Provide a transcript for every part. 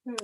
Hmm.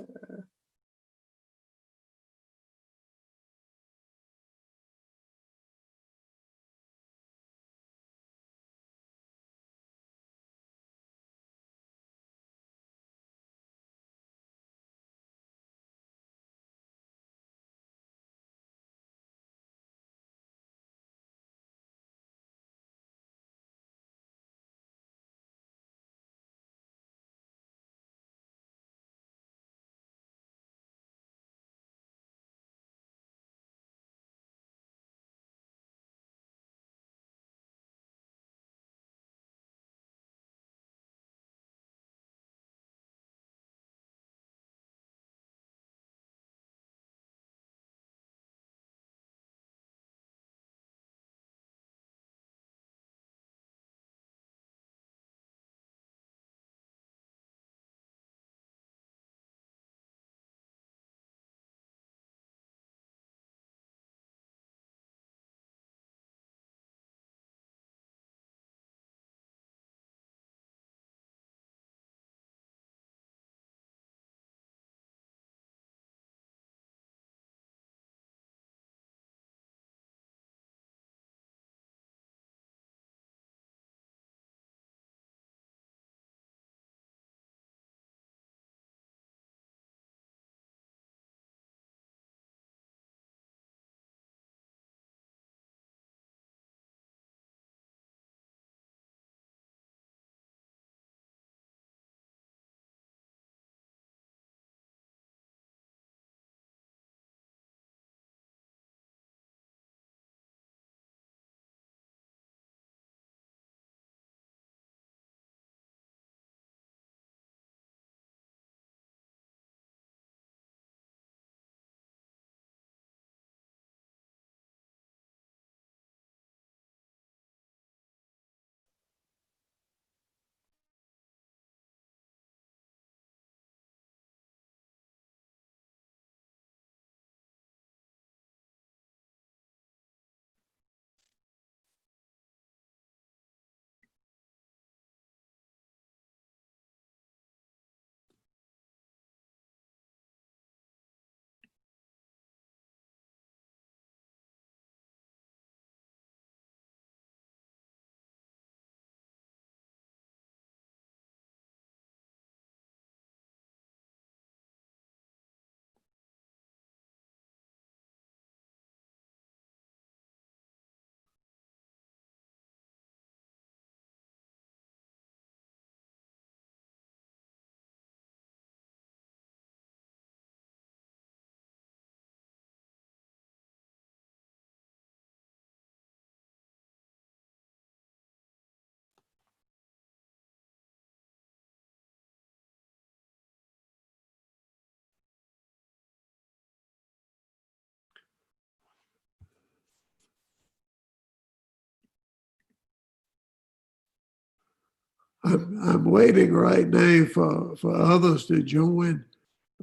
I'm waiting right now for others to join.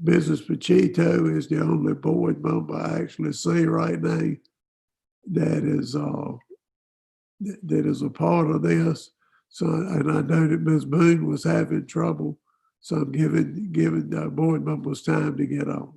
Mrs. Pachito is the only board member I actually see right now that is that is a part of this. So, and I know that Ms. Boone was having trouble, so I'm giving the board members time to get on.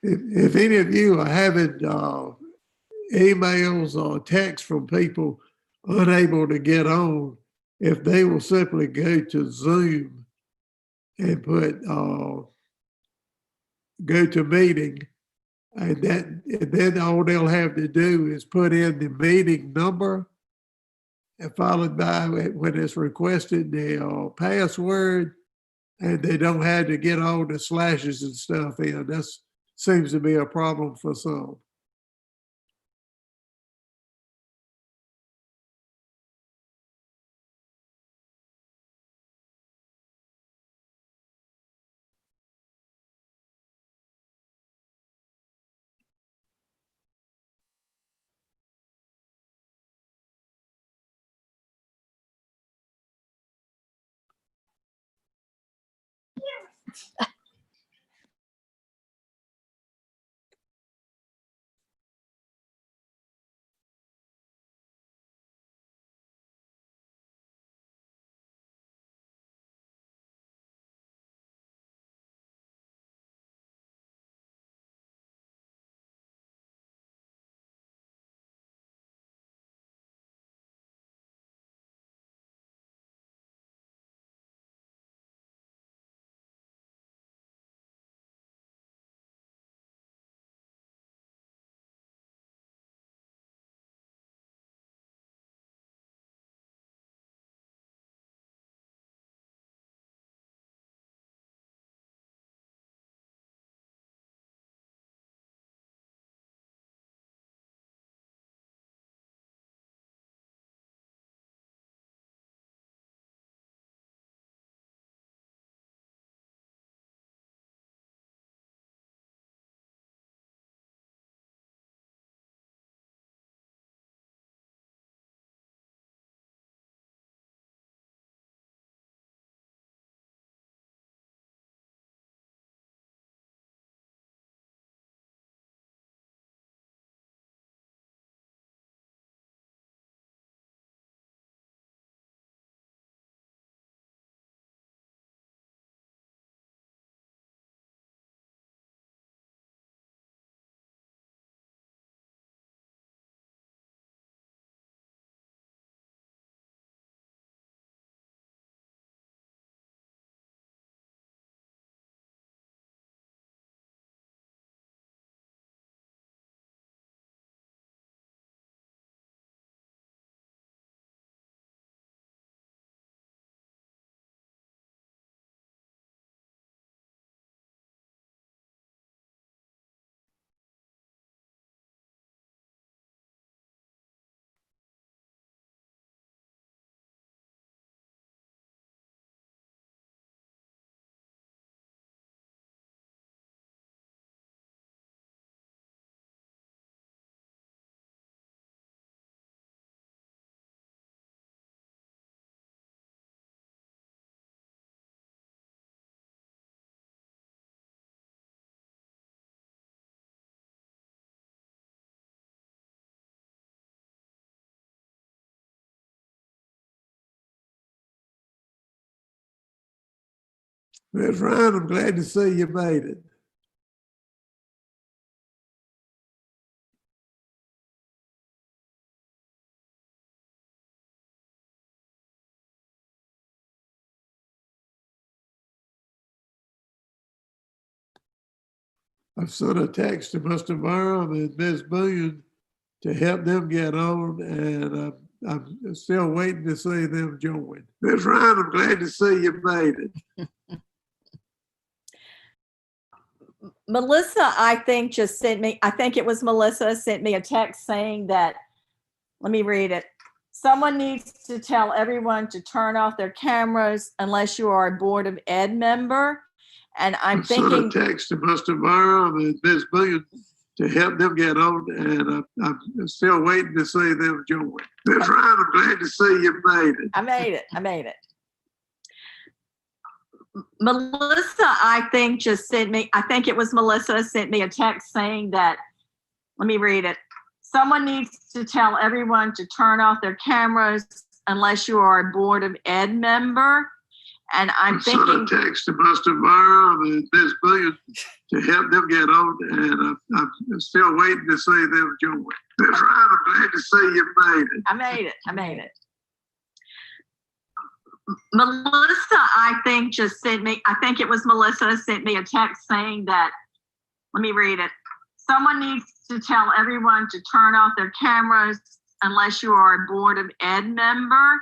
if any of you are having emails or texts from people unable to get on, if they will simply go to Zoom and put go to meeting, and then all they'll have to do is put in the meeting number, and followed by, when it's requested, the password, and they don't have to get all the slashes and stuff in. That seems to be a problem for some. Ms. Ryan, I'm glad to see you made it. I've sent a text to Mr. Burham and Ms. Boone to help them get on, and I'm still waiting to see them join. Ms. Ryan, I'm glad to see you made it. Melissa, I think just sent me, I think it was Melissa sent me a text saying that, let me read it. Someone needs to tell everyone to turn off their cameras unless you are a Board of Ed member. And I'm thinking. Sent a text to Mr. Burham and Ms. Boone to help them get on, and I'm still waiting to see them join. Ms. Ryan, I'm glad to see you made it. I made it. Melissa, I think just sent me, I think it was Melissa sent me a text saying that, let me read it. Someone needs to tell everyone to turn off their cameras unless you are a Board of Ed member. And I'm Sort thinking, of texted Mr. Morrow and Ms. Williams to help them get on, and I'm still waiting to see them join. That's right. I'm glad to see you made it. I made it. Melissa, I think it was Melissa sent me a text saying that, let me read it. Someone needs to tell everyone to turn off their cameras unless you are a Board of Ed member.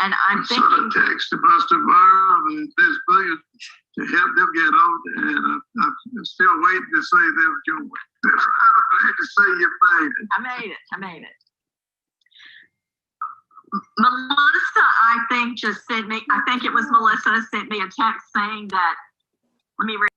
And I'm Sort of thinking, texted Mr. Morrow and Ms. Williams to help them get on, and I'm still waiting to see them join. That's right. I'm glad to see you made it. I made it. Melissa, I think it was Melissa sent me a text saying that, let me read.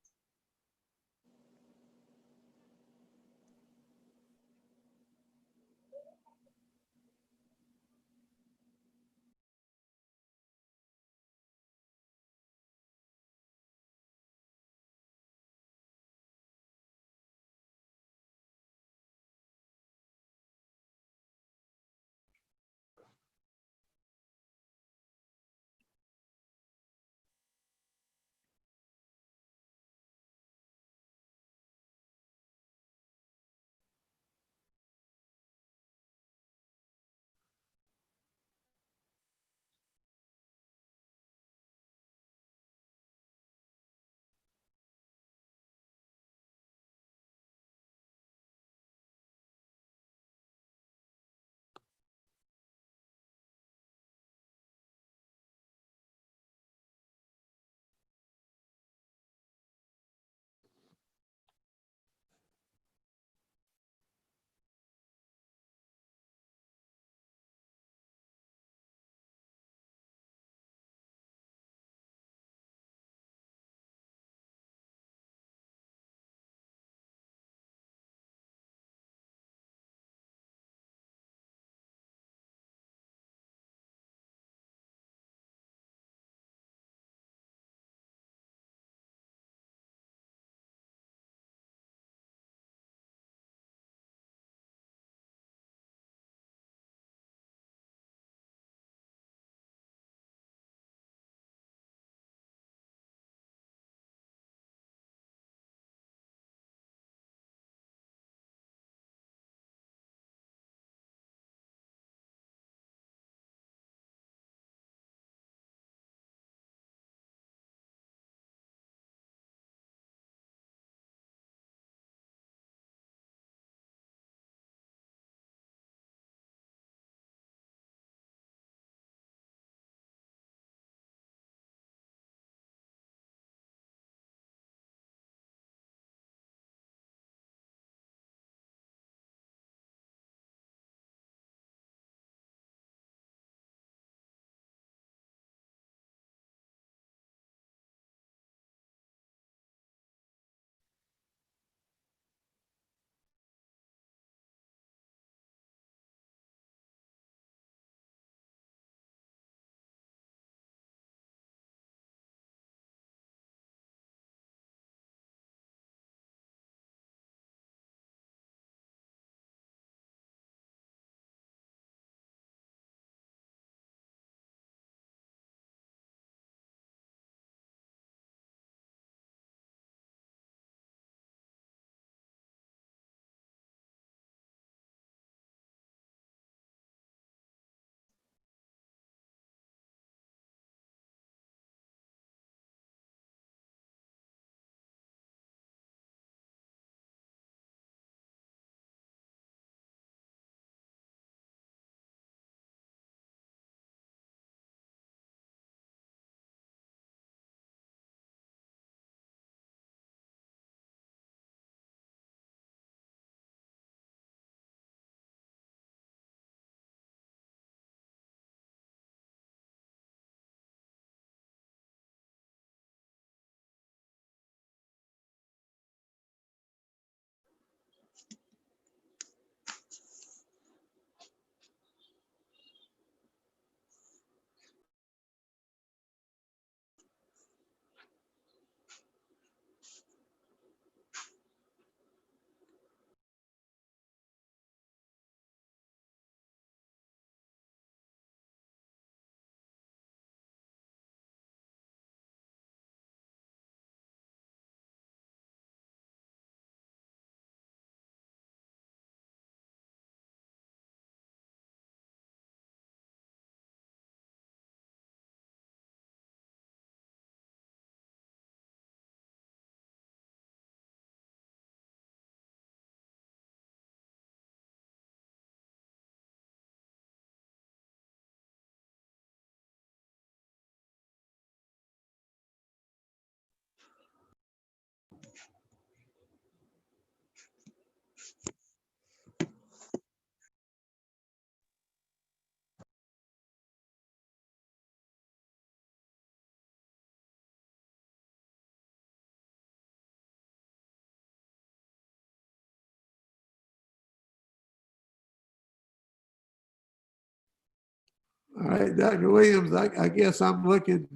All right, Dr. Williams, I guess I'm looking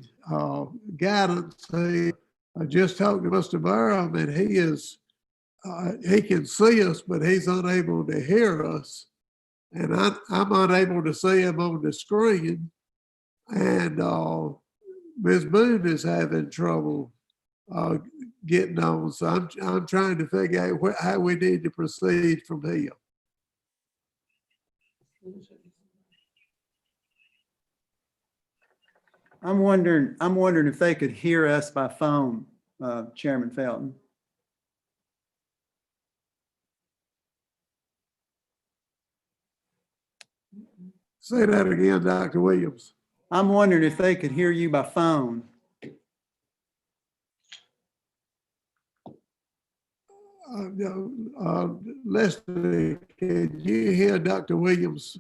guidance here. I just talked to Mr. Burham and he can see us, but he's unable to hear us. And I'm unable to see him on the screen. And Ms. Boone is having trouble getting on. So I'm trying to figure out how we need to proceed from here. I'm wondering if they could hear us by phone, Chairman Felton. Say that again, Dr. Williams. I'm wondering if they could hear you by phone. Leslie, can you hear Dr. Williams?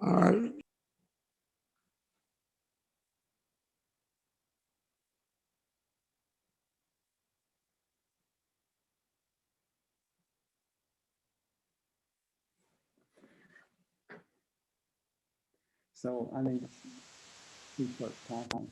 All right. So I need to start talking.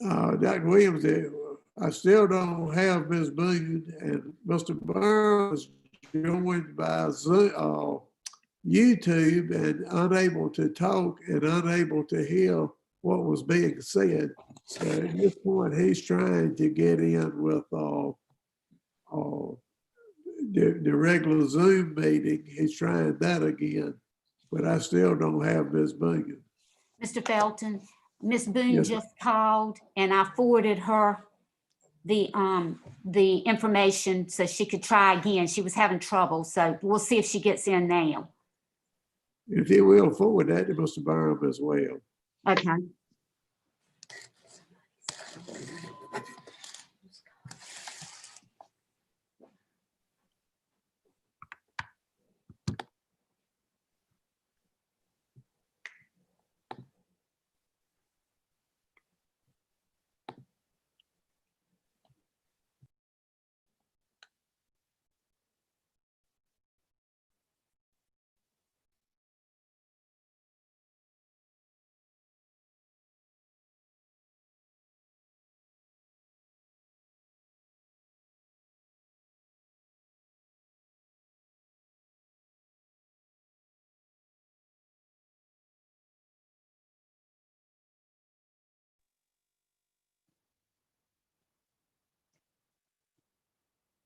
Dr. Williams, I still don't have Ms. Boone, and Mr. Burns joined by YouTube and unable to talk and unable to hear what was being said. So at this point, he's trying to get in with the regular Zoom meeting. He's trying that again, but I still don't have Ms. Boone. Mr. Felton, Ms. Boone Yes, just called and I forwarded her the information so she could try again. She was having trouble, so we'll see if she gets in now. If you will forward that to Mr. Burham as well. Okay.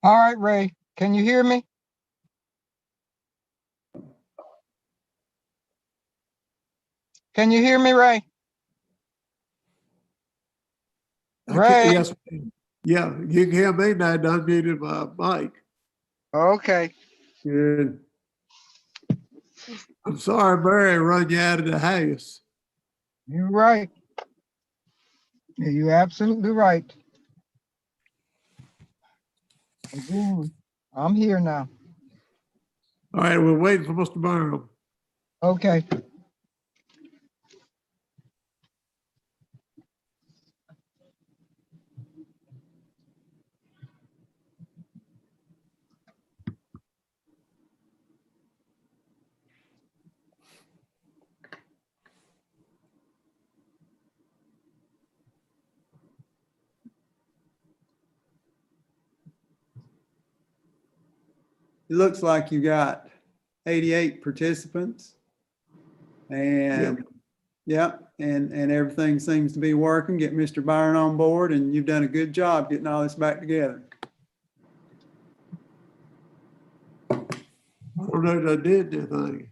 All right, Ray, can you hear me? Can you hear me, Ray? Ray. Yes, ma'am. Yeah, you can hear me now. I unmuted my mic. Okay. Good. I'm sorry, Mary, run you out of the house. You're right. Yeah, you're absolutely right. Again, I'm here now. All right, we're waiting for Mr. Burnham. Okay. It looks like you got 88 participants. And, yep, and everything seems to be working. Get Mr. Byron on board, and you've done a good job getting all this back together. I don't know if I did anything.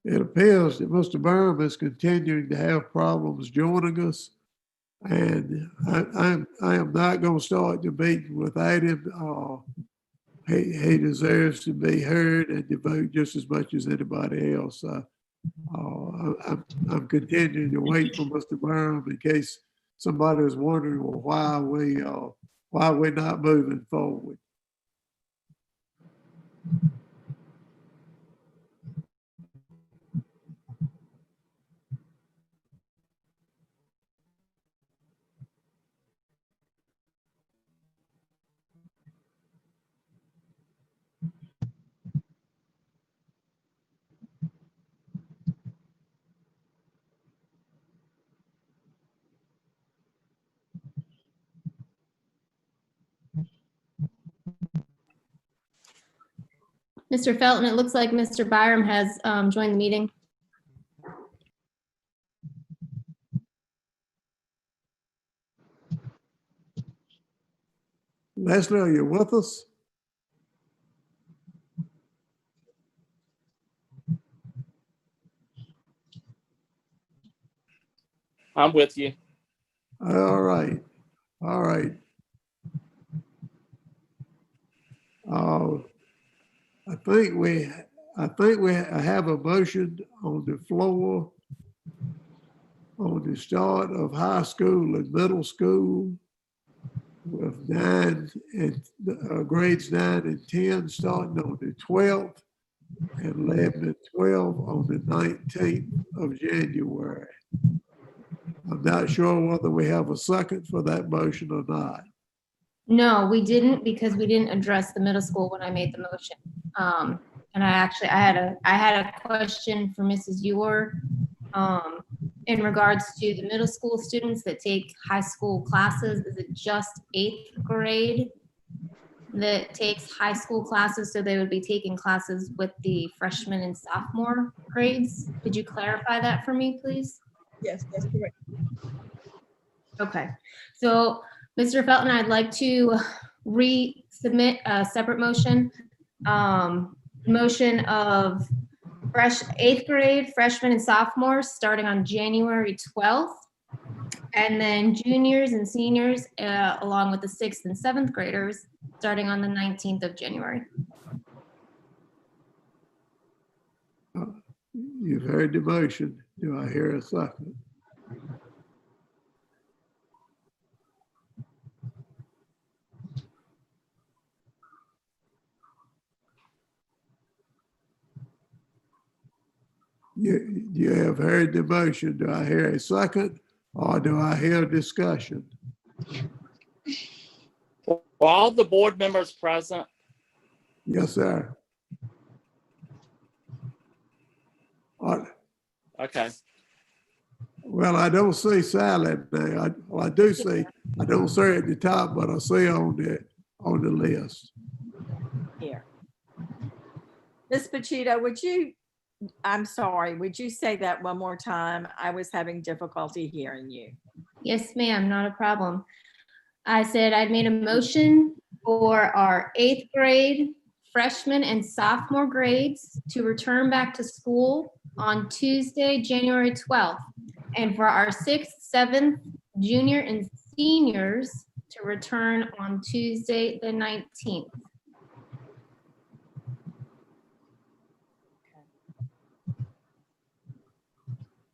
It appears that Mr. Burnham is continuing to have problems joining us. And I am not going to start the meeting without him. He deserves to be heard and to vote just as much as anybody else. I'm continuing to wait for Mr. Byram in case somebody was wondering, well, why are we not moving forward? Mr. Felton, it looks like Mr. Byram has joined the meeting. Leslie, are you with us? I'm with you. All right, all right. I think we have a motion on the floor on the start of high school and middle school with grades 9 and 10 starting on the 12th and 11 and 12 on the 19th of January. I'm not sure whether we have a second for that motion or not. No, we didn't because we didn't address the middle school when I made the motion. And I had a question for Mrs. Ewer in regards to the middle school students that take high school classes. Is it just 8th grade that takes high school classes? So they would be taking classes with the freshman and sophomore grades? Could you clarify that for me, please? Yes, that's correct. Okay, so Mr. Felton, I'd like to resubmit a separate motion. Motion of 8th grade freshmen and sophomores starting on January 12th. And then juniors and seniors along with the 6th and 7th graders starting on the 19th of January. You've heard the motion. Do I hear a second? You have heard the motion. Do I hear a second or do I hear discussion? For all the board members present, Yes, sir. okay. Well, I don't see Sally now. I do see, I don't see her at the top, but I see her on the list. Here. Ms. Pachito, I'm sorry, would you say that one more time? I was having difficulty hearing you. Yes, ma'am, not a problem. I said I'd made a motion for our 8th grade freshman and sophomore grades to return back to school on Tuesday, January 12th. And for our 6th, 7th junior and seniors to return on Tuesday, the 19th.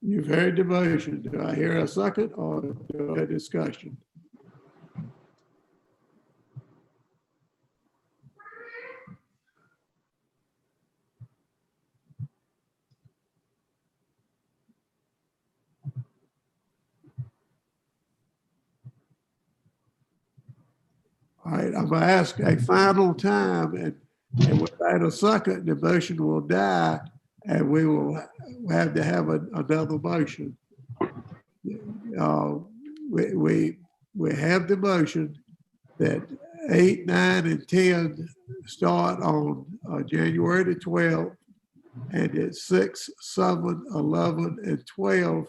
You've heard the motion. Do I hear a second or do I discussion? All right, I'm gonna ask a final time and without a second, the motion will die and we will have to have another motion. We have the motion that 8, 9, and 10 start on January the 12th, and that 6, 7, 11, and 12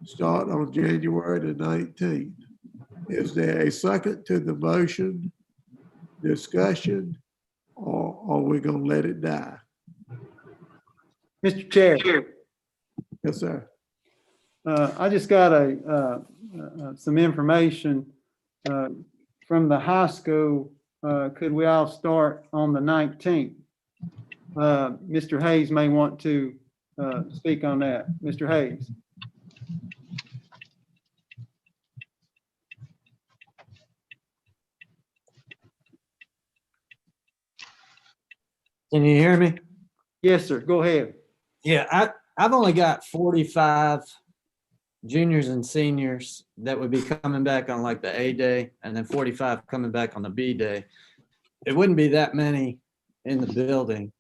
start on January the 19th. Is there a second to the motion, discussion, or are we gonna let it die? Mr. Chair, Yes, sir. I just got some information from the high school. Could we all start on the 19th? Mr. Hayes may want to speak on that? Mr. Hayes? Can you hear me? Yes, sir. Go ahead. Yeah, I've only got 45 juniors and seniors that would be coming back on like the A day and then 45 coming back on the B day. It wouldn't be that many in the building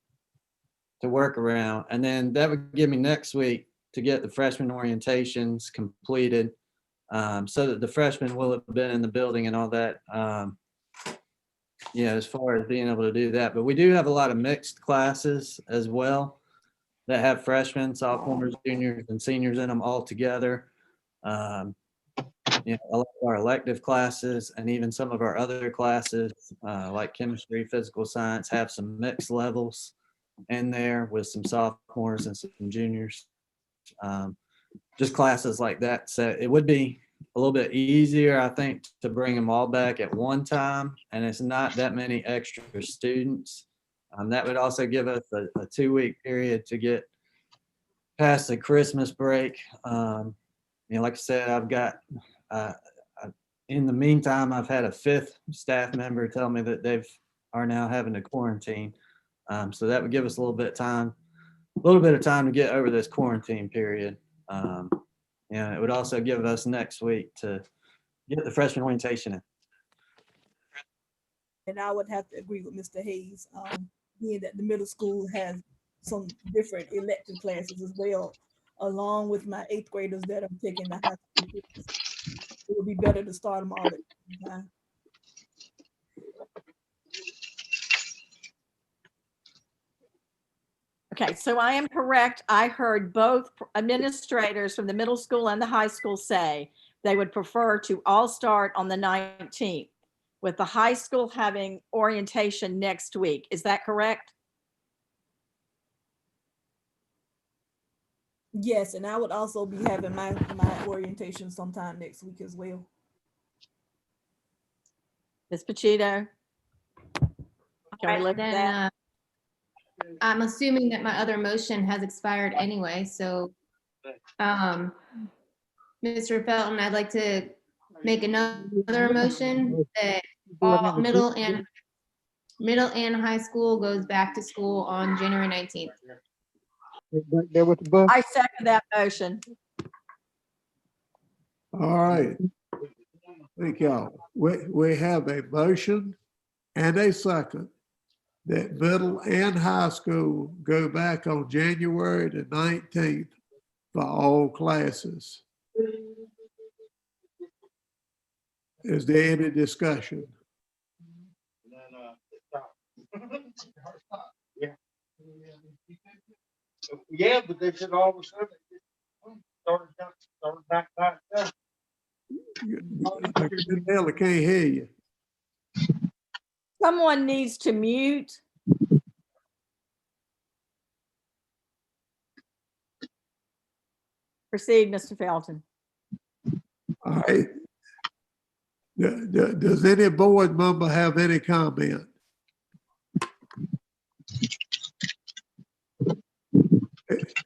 to work around. And then that would give me next week to get the freshman orientations completed, so that the freshmen will have been in the building and all that. As far as being able to do that, but we do have a lot of mixed classes as well that have freshmen, sophomores, juniors, and seniors in them all together. A lot of our elective classes and even some of our other classes, like chemistry, physical science, have some mixed levels in there with some sophomores and some juniors. Just classes like that. So it would be a little bit easier, I think, to bring them all back at one time, and it's not that many extra students. That would also give us a 2-week period to get past the Christmas break. Like I said, I've got, in the meantime, I've had a 5th staff member tell me that are now having to quarantine. So that would give us a little bit of time to get over this quarantine period. It would also give us next week to get the freshman orientation in. And I would have to agree with Mr. Hayes, being that the middle school has some different elective classes as well, along with my 8th graders that I'm taking the high school. It would be better to start them all at the same time. Okay, so I am correct. I heard both administrators from the middle school and the high school say they would prefer to all start on the 19th, with the high school having orientation next week. Is that correct? Yes, and I would also be having my orientation sometime next week as well. Ms. Pacino? Can we look at that? I'm assuming that my other motion has expired anyway, so, Mr. Felton, I'd like to make another motion that all middle and high school goes back to school on January 19th. Back there with the bus. I second that motion. All right. Thank y'all. We have a motion and a second that middle and high school go back on January the 19th for all classes. Is there any discussion? Yeah, but they said all of a sudden it started back. I can't hear you. Someone needs to mute. Proceed, Mr. Felton. All right. Does any board member have any comment?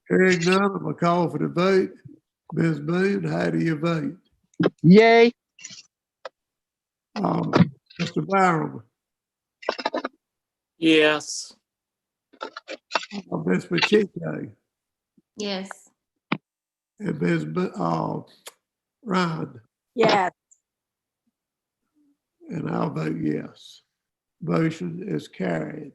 Hearing none, I'm gonna call for the vote. Ms. Boone, how do you vote? Yay. Mr. Byram, Yes. Ms. Pacheco, Yes. and Ms. Ryan, Yes. and I'll vote yes. Motion is carried.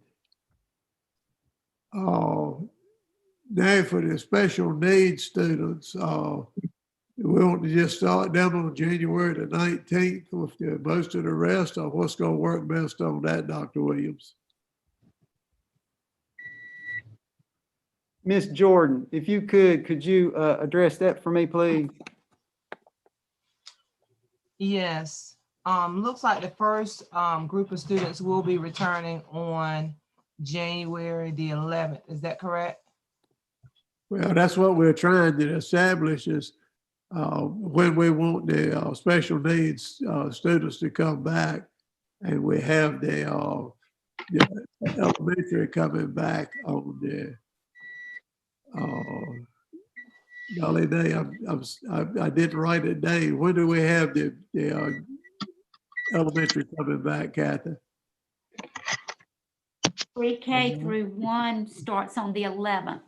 Now for the special needs students, we want to just start them on January the 19th with most of the rest, or what's going to work best on that, Dr. Williams? Miss Jordan, if you could you address that for me, please? Yes, looks like the first group of students will be returning on January the 11th. Is that correct? Well, that's what we're trying to establish is when we want the special needs students to come back, and we have the elementary coming back on the golly day, I didn't write it down. When do we have the elementary coming back, Kathy? Pre-K through 1 starts on the 11th.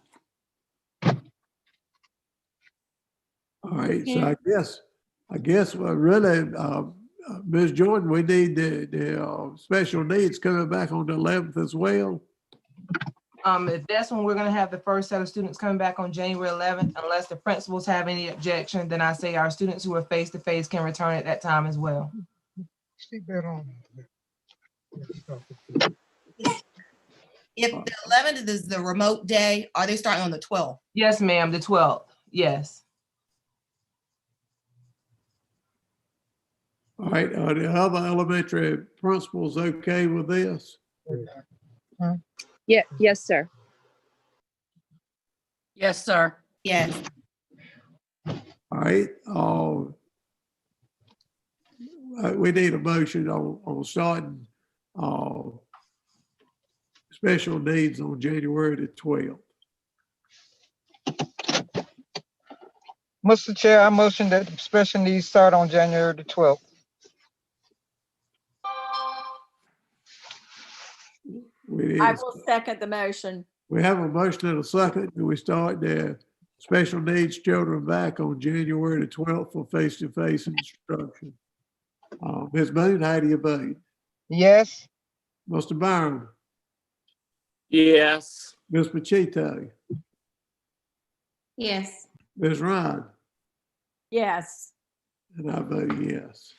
All right, so I guess well, really, Ms. Jordan, we need the special needs coming back on the 11th as well. If that's when we're gonna have the first set of students coming back on January 11th, unless the principals have any objection, then I say our students who are face-to-face can return at that time as well. Keep that on. If the 11th is the remote day, are they starting on the 12th? Yes, ma'am, the 12th, yes. All right, are the other elementary principals okay with this? Yeah, yes, sir. Yes, sir. Yes. All right, we need a motion on starting special needs on January the 12th. Mr. Chair, I motion that the special needs start on January the 12th. I will second the motion. We have a motion and a second. Do we start the special needs children back on January the 12th for face-to-face instruction? Ms. Boone, how do you vote? Yes. Mr. Byron? Yes. Ms. Machito? Yes. Ms. Ryan? Yes. And I vote yes.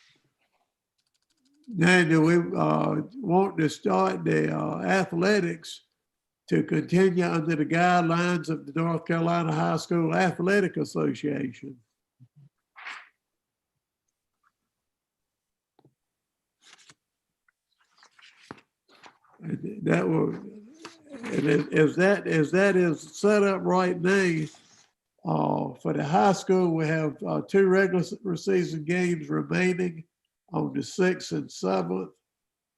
Now, do we want to start the athletics to continue under the guidelines of the North Carolina High School Athletic Association? And that will, and as that is set up right now, for the high school, we have 2 regular season games remaining on the 6th and 7th,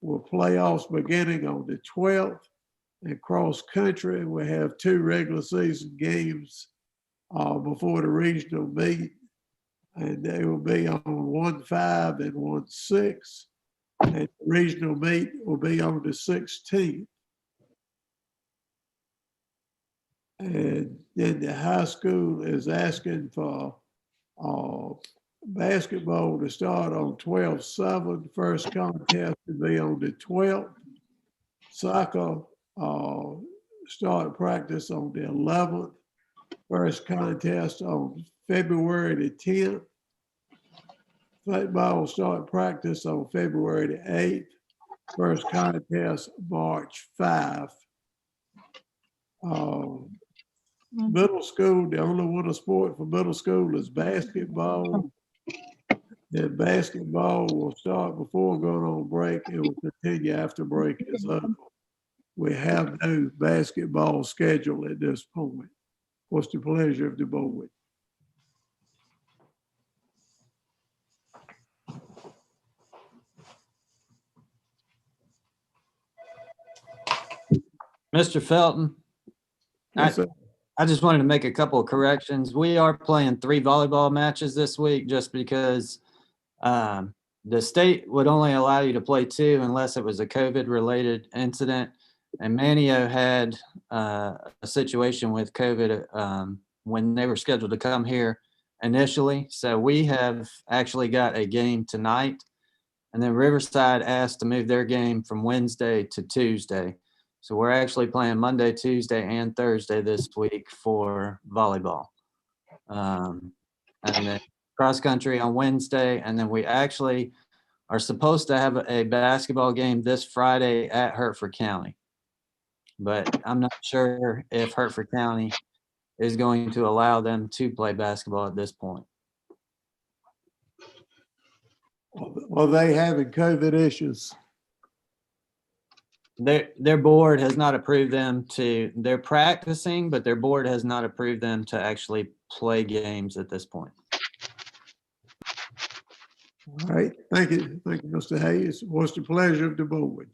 with playoffs beginning on the 12th. And cross country, we have 2 regular season games before the regional meet, and they will be on 1/5 and 1/6. And the regional meet will be on the 16th. And then the high school is asking for basketball to start on 12/7. First contest to be on the 12th. Soccer start practice on the 11th. First contest on February the 10th. Football start practice on February the 8th. First contest March 5. Middle school, the only winter sport for middle school is basketball. Then basketball will start before going on break. It will continue after break is over. We have no basketball schedule at this point. What's the pleasure of the board? Mr. Felton, Yes, sir. I just wanted to make a couple of corrections. We are playing 3 volleyball matches this week just because the state would only allow you to play 2 unless it was a COVID-related incident. And Manio had a situation with COVID when they were scheduled to come here initially. So we have actually got a game tonight. And then Riverside asked to move their game from Wednesday to Tuesday. So we're actually playing Monday, Tuesday, and Thursday this week for volleyball. And then cross country on Wednesday. And then we actually are supposed to have a basketball game this Friday at Hertford County. But I'm not sure if Hertford County is going to allow them to play basketball at this point. Are they having COVID issues? Their board has not approved them to, they're practicing, but their board has not approved them to actually play games at this point. All right, thank you. Thank you, Mr. Hayes. What's the pleasure of the board?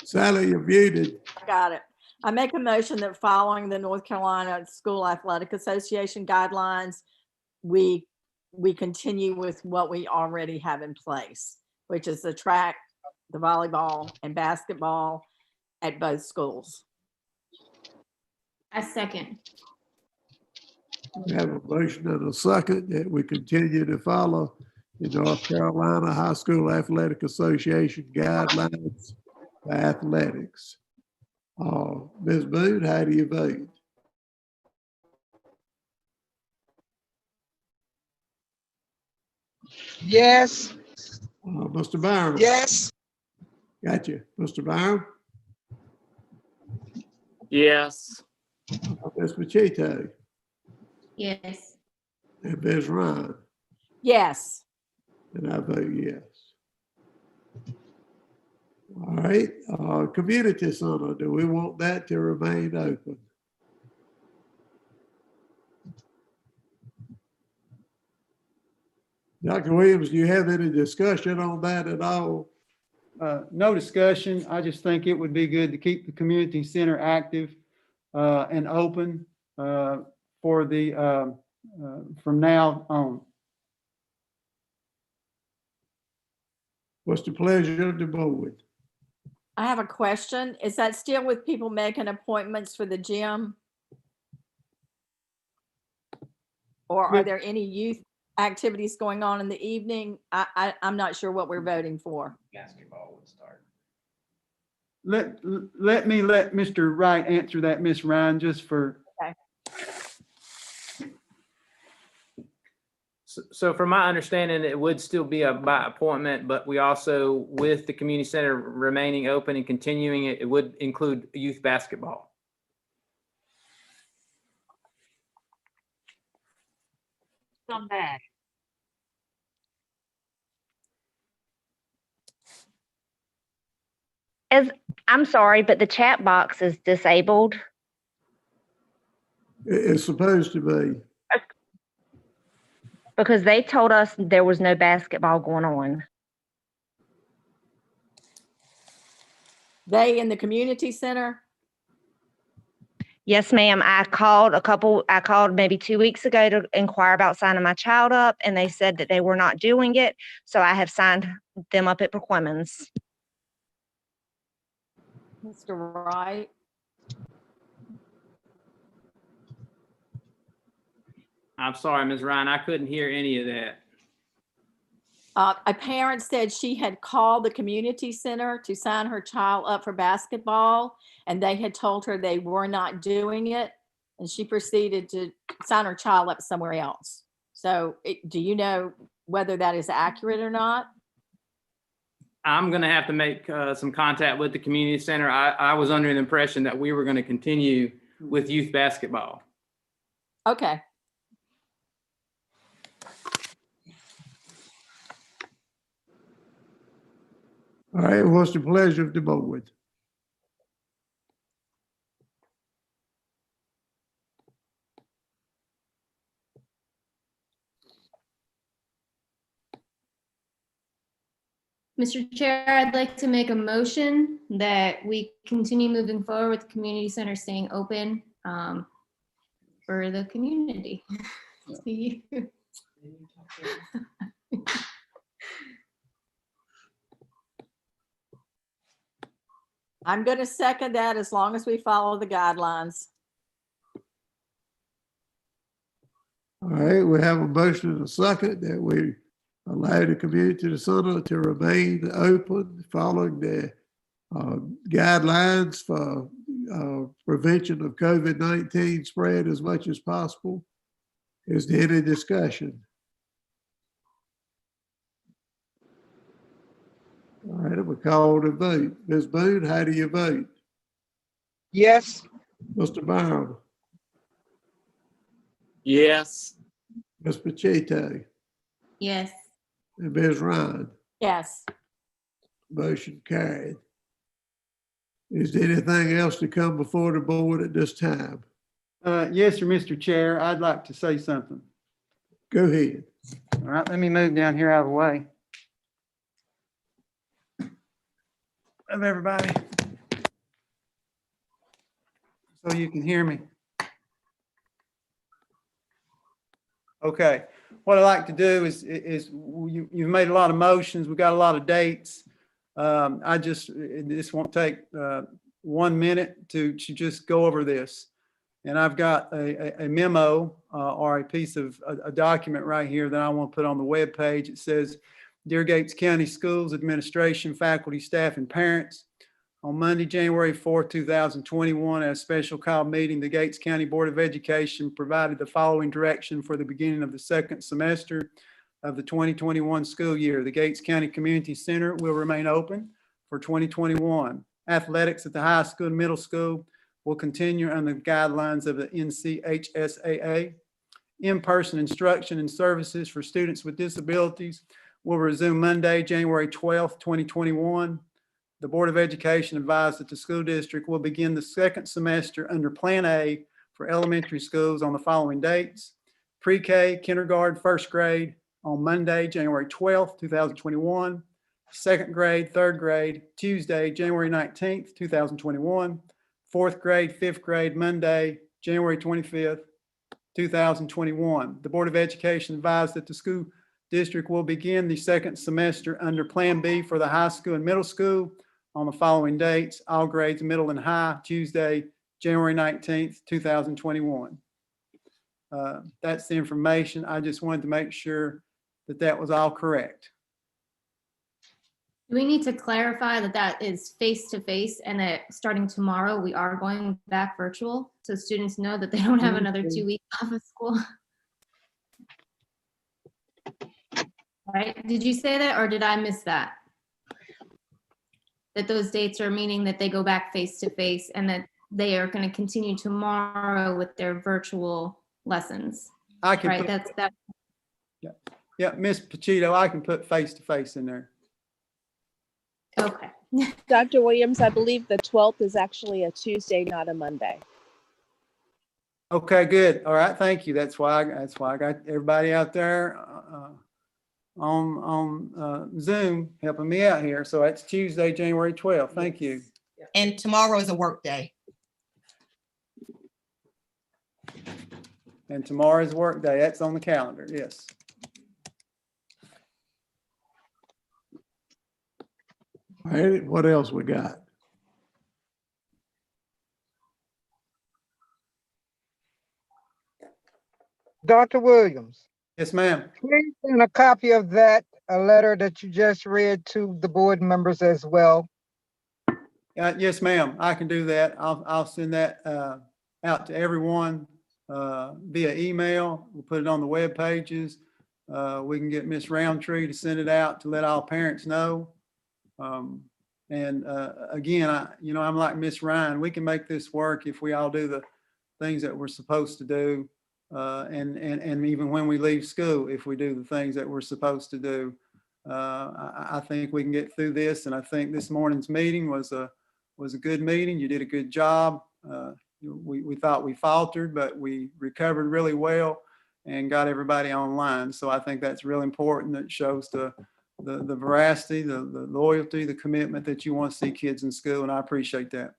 Sally, you're muted. I got it. I make a motion that following the North Carolina School Athletic Association guidelines, we continue with what we already have in place, which is the track, the volleyball, and basketball at both schools. I second. We have a motion and a second that we continue to follow the North Carolina High School Athletic Association guidelines for athletics. Ms. Boone, how do you vote? Yes. Mr. Byron? Yes. Gotcha. Mr. Byron? Yes. Ms. Machito? Yes. And Ms. Ryan? Yes. And I vote yes. All right, community center, do we want that to remain open? Dr. Williams, do you have any discussion on that at all? No discussion. I just think it would be good to keep the community center active and open for the from now on. What's the pleasure of the board? I have a question. Is that still with people making appointments for the gym? Or are there any youth activities going on in the evening? I'm not sure what we're voting for. Basketball would start. Let Mr. Wright answer that, Ms. Ryan, just for. Okay. So from my understanding, it would still be a by appointment, but we also, with the community center remaining open and continuing it, it would include youth basketball. Come back. I'm sorry, but the chat box is disabled. It's supposed to be. Because they told us there was no basketball going on. They in the community center? Yes, ma'am. I called maybe 2 weeks ago to inquire about signing my child up, and they said that they were not doing it. So I have signed them up at Perquimans. Mr. Wright? I'm sorry, Ms. Ryan, I couldn't hear any of that. A parent said she had called the community center to sign her child up for basketball, and they had told her they were not doing it, and she proceeded to sign her child up somewhere else. So do you know whether that is accurate or not? I'm going to have to make some contact with the community center. I was under the impression that we were going to continue with youth basketball. Okay. All right, what's the pleasure of the board? Mr. Chair, I'd like to make a motion that we continue moving forward with the community center staying open for the community. See you. I'm going to second that as long as we follow the guidelines. All right, we have a motion and a second that we allow the community center to remain open following the guidelines for prevention of COVID-19 spread as much as possible. Is there any discussion? All right, I'm gonna call the vote. Ms. Boone, how do you vote? Yes. Mr. Byron? Yes. Ms. Machito? Yes. And Ms. Ryan? Yes. Motion carried. Is there anything else to come before the board at this time? Yes, sir, Mr. Chair, I'd like to say something. Go ahead. All right, let me move down here out of the way of everybody. so you can hear me. Okay, what I'd like to do is you've made a lot of motions, we got a lot of dates. This won't take 1 minute to just go over this. And I've got a memo or a piece of a document right here that I want to put on the web page. It says, Dear Gates County Schools Administration, faculty, staff, and parents. On Monday, January 4, 2021, at a special call meeting, the Gates County Board of Education provided the following direction for the beginning of the second semester of the 2021 school year. The Gates County Community Center will remain open for 2021. Athletics at the high school and middle school will continue under the guidelines of the NCHSAA. In-person instruction and services for students with disabilities will resume Monday, January 12th, 2021. The Board of Education advised that the school district will begin the second semester under Plan A for elementary schools on the following dates. Pre-K, kindergarten, first grade on Monday, January 12th, 2021. Second grade, third grade, Tuesday, January 19th, 2021. Fourth grade, fifth grade, Monday, January 25th, 2021. The Board of Education advised that the school district will begin the second semester under Plan B for the high school and middle school on the following dates, all grades, middle and high, Tuesday, January 19th, 2021. That's the information. I just wanted to make sure that that was all correct. Do we need to clarify that that is face-to-face and that starting tomorrow, we are going back virtual? So students know that they don't have another 2 weeks off of school? Right? Did you say that or did I miss that? That those dates are meaning that they go back face-to-face and that they are going to continue tomorrow with their virtual lessons? I can Right, put, that's that. yeah, Ms. Pachito, I can put face-to-face in there. Okay. Dr. Williams, I believe the 12th is actually a Tuesday, not a Monday. Okay, good. All right, thank you. That's why I got everybody out there on Zoom helping me out here. So that's Tuesday, January 12th. Thank you. And tomorrow is a work day. And tomorrow's work day. That's on the calendar. Yes. All right, what else we got? Dr. Williams, Yes, ma'am. please send a copy of that, a letter that you just read to the board members as well. Yes, ma'am. I can do that. I'll send that out to everyone via email. We'll put it on the web pages. We can get Miss Roundtree to send it out to let all parents know. And again, I'm like Miss Ryan. We can make this work if we all do the things that we're supposed to do. And even when we leave school, if we do the things that we're supposed to do, I think we can get through this. And I think this morning's meeting was a good meeting. You did a good job. We thought we faltered, but we recovered really well and got everybody online. So I think that's real important. That shows the veracity, the loyalty, the commitment that you want to see kids in school. And I appreciate that.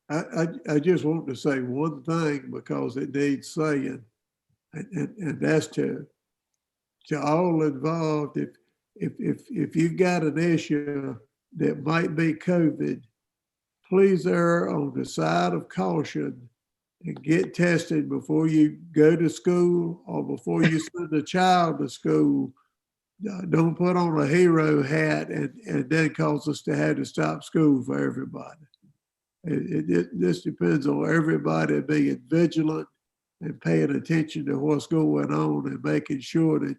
I just want to say one thing because it needs saying, and that's to all involved. If you've got an issue that might be COVID, please err on the side of caution and get tested before you go to school or before you send a child to school. Don't put on a hero hat and then cause us to have to stop school for everybody. It just depends on everybody being vigilant and paying attention to what's going on and making sure that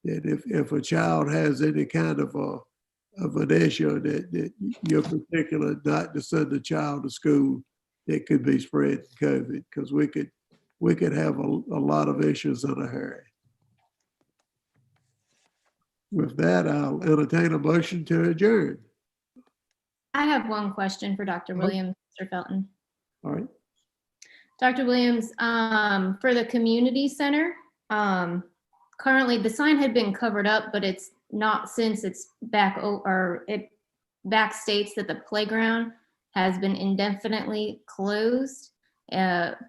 if a child has any kind of an issue that you're particular not to send a child to school that could be spreading COVID, because we could have a lot of issues in a hurry. With that, I'll entertain a motion to adjourn. I have one question for Dr. Williams, Mr. Felton. All right. Dr. Williams, for the community center, currently the sign had been covered up, but it's not since it's back, or it back states that the playground has been indefinitely closed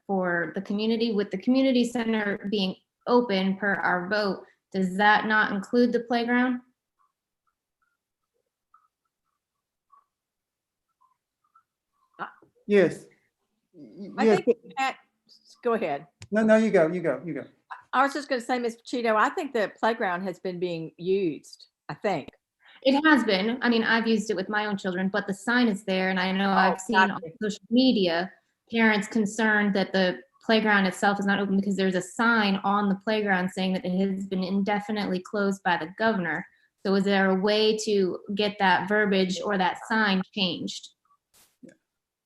for the community, with the community center being open per our vote. Does that not include the playground? Yes. I Yes. think, go ahead. No, you go. I was just going to say, Ms. Pacino, I think the playground has been being used, I think. It has been. I mean, I've used it with my own children, but the sign is there, and I know I've seen on gotcha. social media parents concerned that the playground itself is not open because there's a sign on the playground saying that it has been indefinitely closed by the governor. So is there a way to get that verbiage or that sign changed?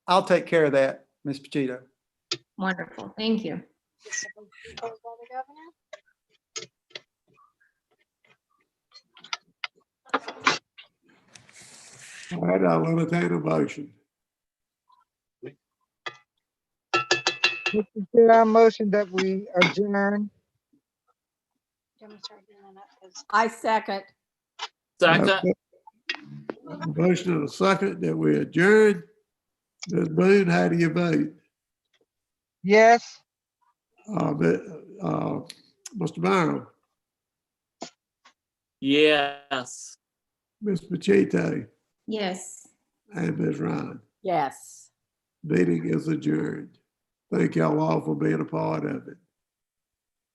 I'll take care of that, Ms. Pachito. Wonderful. Thank you. All right, I'll entertain a motion. Mr. Chair, I motion that we adjourn. I second. Second. A motion and a second that we adjourn. Ms. Boone, how do you vote? Yes. Mr. Byram, Yes. Ms. Pachito, Yes. and Ms. Ryan. Yes. Meeting is adjourned. Thank y'all all for being a part of it.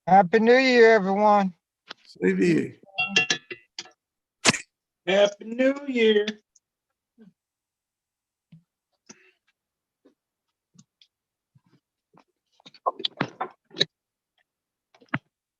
Happy New Year, everyone. Same to you. Happy New Year.